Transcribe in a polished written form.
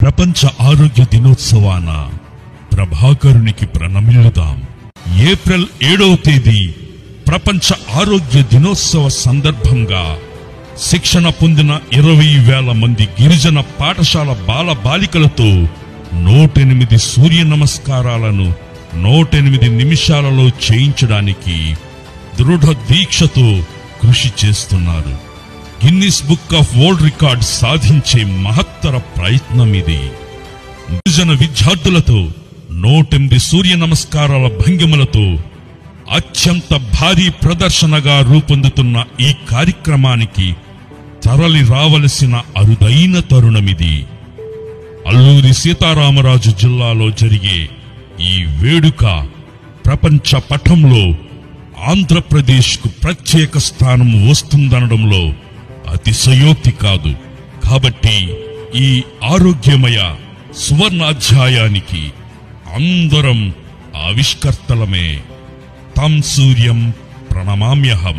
ప్రపంచ ఆరోగ్య దినోత్సవాన ప్రభాకరునికి ప్రణమిల్లుదాం. ఏప్రిల్ 7వ తేదీ ప్రపంచ ఆరోగ్య దినోత్సవ సందర్భంగా శిక్షణ పొందిన 20,000 మంది గిరిజన పాఠశాల బాల బాలికలతో 108 సూర్య నమస్కారాలను 108 నిమిషాలలో చేయించడానికి దృఢ దీక్షతో కృషి చేస్తున్నారు. Guinness book of world record సాధించే మహత్తర ప్రయత్నం ఇది. గిరిజన విద్యార్థులతో 108 సూర్య నమస్కారాల భంగిమలతో అత్యంత భారీ ప్రదర్శనగా రూపొందుతున్న ఈ కార్యక్రమానికి తరలి రావలసిన అరుదైన తరుణమిది. అల్లూరి సీతారామరాజు జిల్లాలో జరిగే ఈ వేడుక ప్రపంచ పటంలో ఆంధ్రప్రదేశ్కు ప్రత్యేక స్థానం వస్తుందనడంలో అతిశయోక్తి కాదు. కాబట్టి ఈ ఆరోగ్యమయ సువర్ణాధ్యాయానికి అందరం ఆవిష్కర్తలమే. తం సూర్యం ప్రణమామ్యహం.